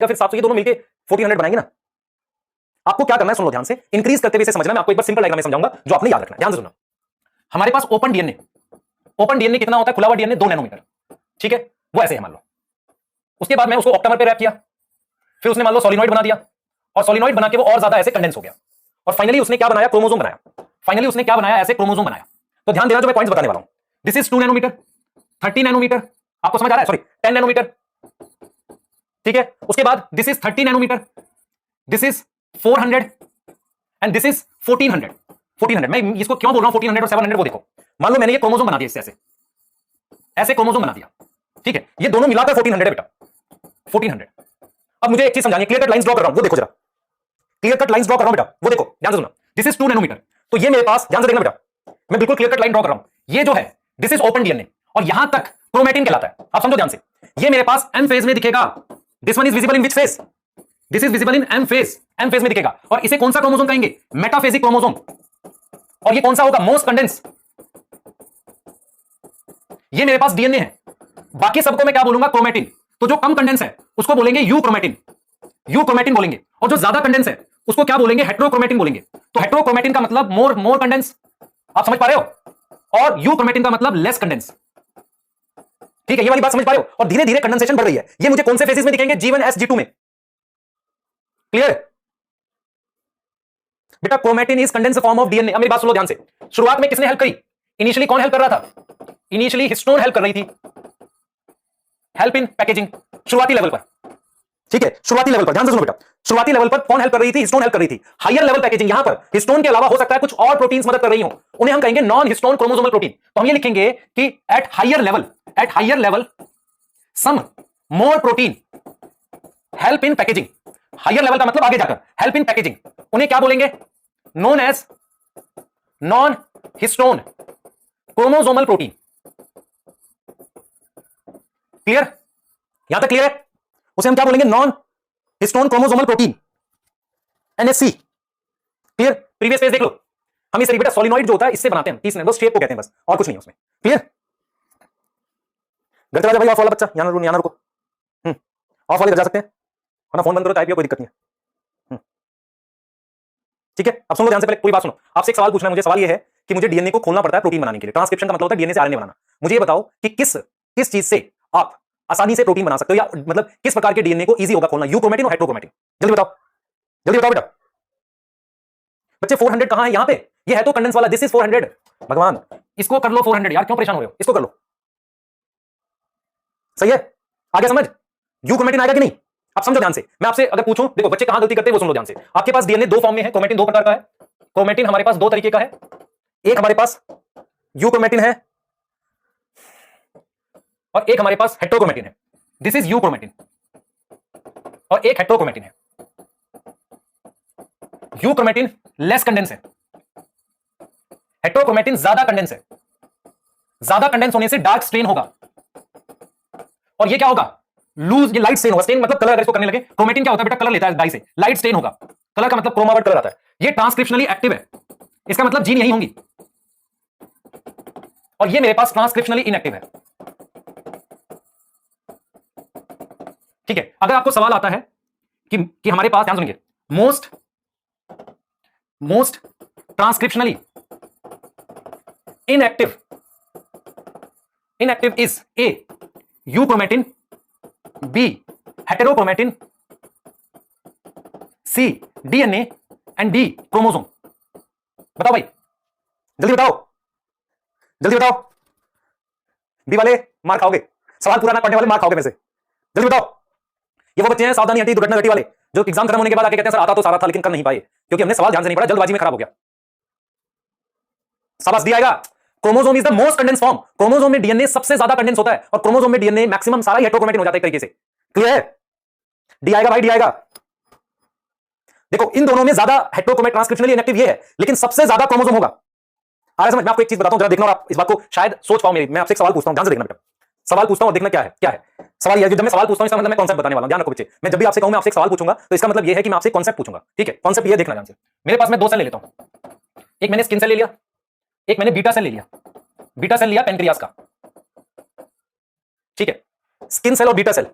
क्या फिर 700 ये दोनों मिलके 1400 बनाएंगे ना। आपको क्या करना है सुन लो ध्यान से, इंक्रीज करते हुए इसे समझना। मैं आपको एक बार सिंपल डायग्राम में समझाऊंगा जो आपने याद रखना है, ध्यान से सुनना। हमारे पास ओपन डीएनए कितना होता है, खुला हुआ डीएनए 2 नैनोमीटर, ठीक है, वो ऐसे है मान लो। उसके बाद मैं उसको ऑक्टामर पे रैप किया, फिर उसने मान लो सोलिनॉइड बना दिया, और सोलिनॉइड बना के वो और ज्यादा ऐसे कंडेंस हो गया, और फाइनली उसने क्या बनाया, क्रोमोसोम बनाया, ऐसे क्रोमोसोम बनाया। तो ध्यान देना जो मैं पॉइंट्स बताने वाला हूं, दिस इज 2 नैनोमीटर, 30 नैनोमीटर, आपको समझ आ रहा है, सॉरी 10 नैनोमीटर, ठीक है। उसके बाद this is 30 nanometre, this is 400 and this is 1400। मैं इसको क्यों बोल रहा हूं 1400 और 700, वो देखो। मान लो मैंने ये क्रोमोसोम बना दिया, इससे ऐसे क्रोमोसोम बना दिया, ठीक है, ये दोनों मिलाकर 1400 है बेटा, 1400। अब मुझे एक चीज समझानी, क्लियर कट लाइंस ड्रॉ कर रहा हूं, वो देखो जरा, क्लियर कट लाइंस ड्रॉ कर रहा हूं बेटा, वो देखो ध्यान से सुनना। दिस इज 2 नैनोमीटर, तो ये मेरे पास, ध्यान से देखना बेटा, मैं बिल्कुल क्लियर कट लाइन ड्रॉ कर रहा हूं। ये जो है दिस इज ओपन डीएनए, और यहां तक क्रोमैटिन कहलाता है। आप समझो ध्यान से, ये मेरे पास एम फेज में दिखेगा, this one is visible in which phase, this is visible in M phase, M phase में दिखेगा। और इसे कौन सा क्रोमोसोम कहेंगे, मेटाफेजिक क्रोमोसोम। और ये कौन सा होगा, मोस्ट कंडेंस। ये मेरे पास डीएनए है, बाकी सबको मैं क्या बोलूंगा, क्रोमैटिन। तो जो कम कंडेंस है उसको बोलेंगे यू क्रोमैटिन बोलेंगे, और जो ज्यादा कंडेंस है उसको क्या बोलेंगे, हेट्रोक्रोमैटिन बोलेंगे। तो हेट्रोक्रोमैटिन का मतलब मोर कंडेंस, आप समझ पा रहे हो, और यू क्रोमैटिन का मतलब लेस कंडेंस, ठीक है, ये वाली बात समझ पा रहे हो। और धीरे धीरे कंडेंसेशन बढ़ रही है। ये मुझे कौन से फेजेस में दिखेंगे, G1 S G2 में, क्लियर बेटा। Chromatin is condense form of DNA. अब मेरी बात सुनो ध्यान से, शुरुआत में किसने हेल्प करी, इनिशियली कौन हेल्प कर रहा था, इनिशियली हिस्टोन हेल्प कर रही थी, हेल्प इन पैकेजिंग, शुरुआती लेवल पर, ठीक है, शुरुआती लेवल पर ध्यान से सुनो बेटा, शुरुआती लेवल पर कौन हेल्प कर रही थी, हिस्टोन हेल्प कर रही थी। हायर लेवल पैकेजिंग, यहां पर हिस्टोन के अलावा हो सकता है कुछ और प्रोटीन्स मदद कर रही हो, उन्हें हम कहेंगे नॉन हिस्टोन क्रोमोसोमल प्रोटीन। तो हम ये लिखेंगे कि at higher level some more protein help in packaging. Higher level का मतलब आगे जाकर हेल्प इन पैकेजिंग, उन्हें क्या बोलेंगे, known as non histone chromosomal protein. Clear, यहां तक क्लियर है, उसे हम क्या बोलेंगे, non histone chromosomal protein, NSC. Clear, previous page देख लो, हम इस बेटा सोलिनॉइड जो होता है इससे बनाते हैं, 30 नैनो शेप को कहते हैं बस, और कुछ नहीं है उसमें। क्लियर, घर चला जा भाई, ऑफ वाला बच्चा, यहां रुको, ऑफ वाले घर जा सकते हैं, वरना फोन बंद करो, टाइप किया कोई दिक्कत नहीं है, ठीक है। अब सुनो ध्यान से, पहले पूरी बात सुनो। आपसे एक सवाल पूछना है मुझे, सवाल ये है कि मुझे डीएनए को खोलना पड़ता है प्रोटीन बनाने के लिए, ट्रांसक्रिप्शन का मतलब होता है डीएनए से आरएनए बनाना। मुझे ये बताओ कि किस चीज से आप आसानी से प्रोटीन बना सकते हो, या मतलब किस प्रकार के डीएनए को इजी होगा खोलना, यू क्रोमैटिन और हेट्रोक्रोमैटिन, जल्दी बताओ, जल्दी बताओ बेटा। बच्चे 400 कहां है, यहां पे, ये है तो कंडेंस वाला, दिस इज 400। भगवान, इसको कर लो 400, यार क्यों परेशान हो रहे हो, इसको कर लो, सही है, आगे समझ, यू क्रोमैटिन आएगा कि नहीं। आप समझो ध्यान से, मैं आपसे अगर पूछूं, देखो बच्चे कहां गलती करते हैं वो सुन लो ध्यान से। आपके पास डीएनए 2 फॉर्म में है, क्रोमैटिन 2 प्रकार का है, क्रोमैटिन हमारे पास 2 तरीके का है, एक हमारे पास यू क्रोमैटिन है और एक हमारे पास हेट्रोक्रोमैटिन है। दिस इज यू क्रोमैटिन और एक हेट्रोक्रोमैटिन है। यू क्रोमैटिन लेस कंडेंस है, हेट्रोक्रोमैटिन ज्यादा कंडेंस है। ज्यादा कंडेंस होने से डार्क स्टेन होगा, और ये क्या होगा, लूज, ये लाइट स्टेन होगा। स्टेन मतलब कलर, अगर इसको करने लगे, क्रोमैटिन क्या होता है बेटा, कलर लेता है डाई से, लाइट स्टेन होगा। कलर का मतलब क्रोमा वर्ड कलर आता है। ये ट्रांसक्रिप्शनली एक्टिव है, इसका मतलब जीन यही होंगी, और ये मेरे पास ट्रांसक्रिप्शनली इनएक्टिव है, ठीक है। अगर आपको सवाल आता है कि हमारे पास, ध्यान सुनिए, most transcriptionally inactive is A euchromatin, B heterochromatin, C DNA and D chromosome. बताओ भाई, जल्दी बताओ, जल्दी बताओ, बी वाले मार खाओगे, सवाल पूरा ना पढ़ने वाले मार खाओगे में से, जल्दी बताओ। ये वो बच्चे हैं सावधानी हटी दुर्घटना घटी वाले, जो एग्जाम खत्म होने के बाद आके कहते हैं सर आता तो सारा था लेकिन कर नहीं पाए, क्योंकि हमने सवाल ध्यान से नहीं पढ़ा, जल्दबाजी में खराब हो गया। शाबाश, दी आएगा। Chromosome is the most condense form, chromosome में डीएनए सबसे ज्यादा कंडेंस होता है, और क्रोमोसोम में डीएनए मैक्सिमम सारा ही हेट्रोक्रोमैटिन हो जाता है एक तरीके से। क्लियर है, डी आएगा भाई, डी आएगा। देखो इन दोनों में ज्यादा हेट्रोक्रोमैटिन ट्रांसक्रिप्शनली इनएक्टिव ये है, लेकिन सबसे ज्यादा क्रोमोसोम होगा। आ रहा समझ, मैं आपको एक चीज बताता हूं, जरा देखना, और आप इस बात को शायद सोच पाओ मेरी। मैं आपसे एक सवाल पूछता हूं, ध्यान से देखना बेटा, सवाल पूछता हूं और देखना क्या है, क्या है सवाल। ये जब मैं सवाल पूछता हूं इसका मतलब मैं कॉन्सेप्ट बताने वाला हूं, ध्यान रखो बच्चे। मैं जब भी आपसे कहूं मैं आपसे एक सवाल पूछूंगा तो इसका मतलब ये है कि मैं आपसे कॉन्सेप्ट पूछूंगा, ठीक है। कॉन्सेप्ट ये देखना ध्यान से। मेरे पास मैं 2 सेल ले लेता हूं, एक मैंने स्किन सेल ले लिया, एक मैंने बीटा सेल ले लिया। बीटा सेल लिया पेनक्रियास का, ठीक है। स्किन सेल और बीटा सेल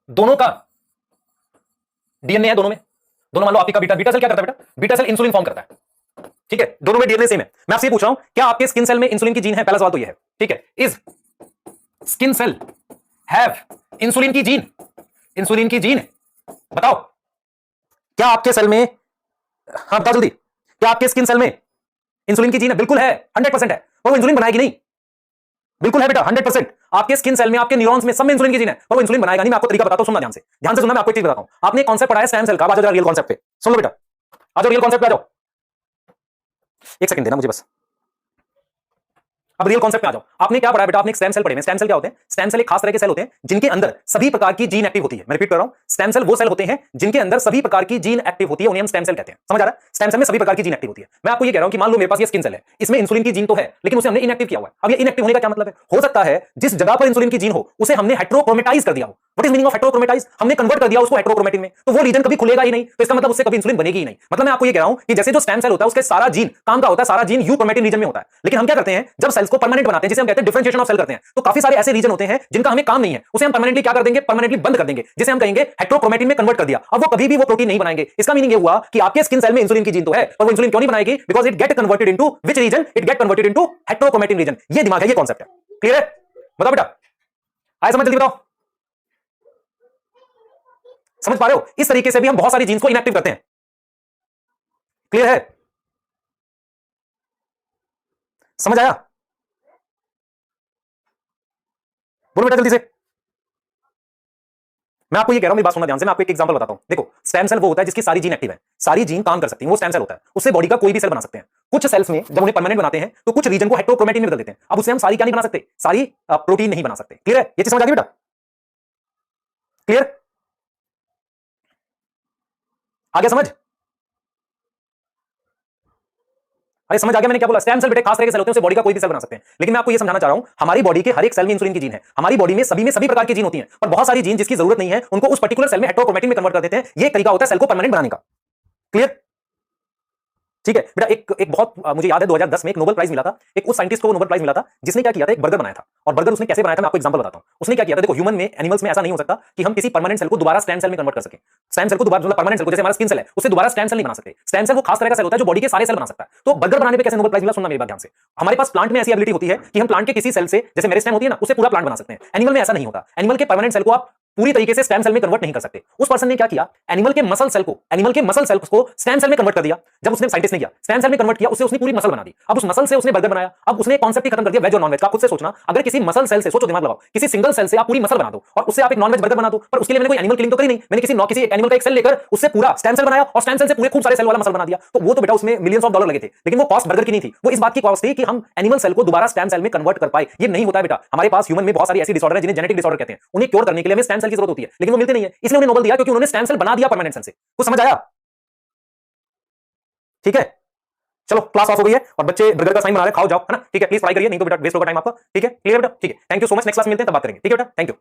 दोनों का डीएनए है दोनों में, दोनों मान लो आपका बीटा, बीटा सेल क्या करता है बेटा? बीटा सेल इंसुलिन फॉर्म करता है, ठीक है, दोनों में डीएनए सेम है। मैं आपसे पूछ रहा हूं क्या आपके स्किन सेल में इंसुलिन की जीन है? पहला सवाल तो ये है, ठीक है। Is skin cell have insulin की जीन? इंसुलिन की जीन बताओ, क्या आपके सेल में, हाँ बताओ जल्दी, क्या आपके स्किन सेल में इंसुलिन की जीन है? बिल्कुल है, 100% है। और वो इंसुलिन बनाएगी नहीं? बिल्कुल है बेटा, 100%। आपके स्किन सेल में, आपके न्यूरॉन्स में सब में इंसुलिन की जीन है, पर वो इंसुलिन बनाएगा नहीं। मैं आपको तरीका बताता हूं, सुनना ध्यान से, ध्यान से सुनना। मैं आपको एक चीज बताता हूं, आपने कॉन्सेप्ट पढ़ा है स्टेम सेल का, आ जाओ रियल कॉन्सेप्ट पे, सुन लो बेटा, आ जाओ रियल कॉन्सेप्ट पे, आ जाओ, एक सेकंड देना मुझे बस। अब रियल कॉन्सेप्ट पे आ जाओ। आपने क्या पढ़ा है बेटा? आपने स्टेम सेल पढ़े हैं। स्टेम सेल क्या होते हैं? स्टेम सेल एक खास तरह के सेल होते हैं जिनके अंदर सभी प्रकार की जीन एक्टिव होती है। मैं रिपीट कर रहा हूं, स्टेम सेल वो सेल होते हैं जिनके अंदर सभी प्रकार की जीन एक्टिव होती है, उन्हें हम स्टेम सेल कहते हैं। समझ आ रहा है? स्टेम सेल में सभी प्रकार की जीन एक्टिव होती है। मैं आपको ये कह रहा हूं कि मान लो मेरे पास ये स्किन सेल है, इसमें इंसुलिन की जीन तो है, लेकिन उसे हमने इनएक्टिव किया हुआ है। अब ये इनएक्टिव होने का क्या मतलब है? हो सकता है जिस जगह पर इंसुलिन की जीन हो उसे हमने हेट्रोक्रोमेटाइज कर दिया हो। What is meaning of heterochromatize? हमने कन्वर्ट कर दिया उसको हेट्रोक्रोमेटिन में, तो वो रीजन कभी खुलेगा ही नहीं, तो इसका मतलब उससे कभी इंसुलिन बनेगी ही नहीं। मतलब मैं आपको ये कह रहा हूं कि जैसे जो स्टेम सेल होता है उसके सारा जीन काम का होता है, सारा जीन यू क्रोमेटिन रीजन में होता है, लेकिन हम क्या करते हैं जब सेल्स को परमानेंट बनाते हैं, जिसे हम कहते हैं डिफरेंशिएशन ऑफ सेल करते हैं, तो काफी सारे ऐसे रीजन होते हैं जिनका हमें काम नहीं है, उसे हम परमानेंटली क्या कर देंगे? परमानेंटली बंद कर देंगे, जिसे हम कहेंगे हेट्रोक्रोमेटिन में कन्वर्ट कर दिया। अब वो कभी भी वो प्रोटीन नहीं बनाएंगे। इसका मीनिंग ये हुआ कि आपके स्किन सेल में इंसुलिन की जीन तो है, पर वो इंसुलिन क्यों नहीं बनाएगी? Because it get converted into which region? It get converted into heterochromatin region. ये दिमाग है, ये कॉन्सेप्ट है। क्लियर है? बताओ बेटा, आए समझ? जल्दी बताओ, समझ पा रहे हो? इस तरीके से भी हम बहुत सारी जीन्स को इनएक्टिव करते हैं। क्लियर है? समझ आया? बोलो बेटा जल्दी से। मैं आपको ये कह रहा हूं, मेरी बात सुनना ध्यान से। मैं आपको एक एग्जांपल बताता हूं। देखो, स्टेम सेल वो होता है जिसकी सारी जीन एक्टिव है, सारी जीन काम कर सकती है, वो स्टेम सेल होता है। उससे बॉडी का कोई भी सेल बना सकते हैं। कुछ सेल्स में जब उन्हें परमानेंट बनाते हैं तो कुछ रीजन को हेट्रोक्रोमेटिन में बदल देते हैं। अब उससे हम सारी क्या नहीं बना सकते? सारी प्रोटीन नहीं बना सकते। क्लियर है? ये चीज समझ आ गई बेटा? क्लियर? आ गया समझ? अरे समझ आ गया मैंने क्या बोला? स्टेम सेल बेटे खास तरह के सेल होते हैं, उससे बॉडी का कोई भी सेल बना सकते हैं। लेकिन मैं आपको ये समझाना चाह रहा हूं, हमारी बॉडी के हर एक सेल में इंसुलिन की जीन है। हमारी बॉडी में सभी प्रकार की जीन होती हैं, पर बहुत सारी जीन जिसकी जरूरत नहीं है उनको उस पर्टिकुलर सेल में हेट्रोक्रोमेटिन में कन्वर्ट कर देते हैं। ये एक तरीका होता है सेल को परमानेंट बनाने का। क्लियर? ठीक है बेटा, एक बहुत मुझे याद है 2010 में एक नोबेल प्राइज मिला था। एक उस साइंटिस्ट को नोबेल प्राइज मिला था जिसने क्या किया था, एक बर्गर बनाया था। और बर्गर उसने कैसे बनाया था मैं आपको एग्जांपल बताता हूं। उसने क्या किया था, देखो ह्यूमन में, एनिमल्स में ऐसा नहीं हो सकता कि हम किसी परमानेंट सेल को दोबारा स्टेम सेल में कन्वर्ट कर सके। स्टेम सेल को दोबारा, मतलब परमानेंट सेल को, जैसे हमारा स्किन सेल है, उसे दोबारा स्टेम सेल नहीं बना सकते। स्टेम सेल वो खास तरह का सेल होता है जो बॉडी के सारे सेल बना सकता है। तो बर्गर बनाने पे कैसे नोबेल प्राइज मिला, सुनना मेरी बात ध्यान से। हमारे पास प्लांट में ऐसी एबिलिटी होती है कि हम प्लांट के किसी सेल से, जैसे मेरे स्टेम होती है ना, उससे पूरा प्लांट बना सकते हैं। एनिमल में ऐसा नहीं होता। एनिमल के परमानेंट सेल को आप पूरी तरीके से स्टेम सेल में कन्वर्ट नहीं कर सकते। उस पर्सन ने क्या किया, एनिमल के मसल सेल को स्टेम सेल में कन्वर्ट कर दिया। जब उसने, साइंटिस्ट ने किया, स्टेम सेल में कन्वर्ट किया, उससे उसने पूरी मसल बना दी। अब उस मसल से उसने बर्गर बनाया। अब उसने कॉन्सेप्ट ही खत्म कर दिया वेज और नॉन वेज का। खुद से सोचना, अगर किसी मसल सेल से, सोचो, दिमाग लगाओ, किसी सिंगल सेल से आप पूरी मसल बना दो और उससे आप एक नॉन वेज बर्गर बना दो, पर उसके लिए मैंने कोई एनिमल किलिंग तो करी नहीं। मैंने किसी एनिमल का एक सेल लेकर उससे पूरा स्टेम सेल बनाया और स्टेम सेल से पूरे खूब सारे सेल वाला मसल बना दिया। तो वो तो बेटा उसमें मिलियंस ऑफ डॉलर लगे थे, लेकिन वो कॉस्ट बर्गर की नहीं थी। वो इस बात की कॉस्ट थी कि हम एनिमल सेल को दोबारा स्टेम सेल में कन्वर्ट कर पाए। ये नहीं होता है बेटा। हमारे पास ह्यूमन में बहुत सारी ऐसी डिसऑर्डर है जिन्हें जेनेटिक डिसऑर्डर कहते हैं। उन्हें क्योर करने के लिए हमें स्टेम सेल की जरूरत होती है, लेकिन वो मिलते नहीं है। इसलिए उन्हें नोबेल दिया क्योंकि उन्होंने स्टेम सेल बना दिया परमानेंट सेल से। कुछ समझ आया? ठीक है, चलो क्लास ऑफ हो गई है और बच्चे बर्गर का साइन बना रहे, खाओ जाओ, है ना? ठीक है, प्लीज ट्राई करिए, नहीं तो बेटा वेस्ट होगा टाइम आपका। ठीक है, क्लियर बेटा? ठीक है, thank you so much. Next class मिलते हैं, तब बात करेंगे। ठीक है बेटा, थैंक यू।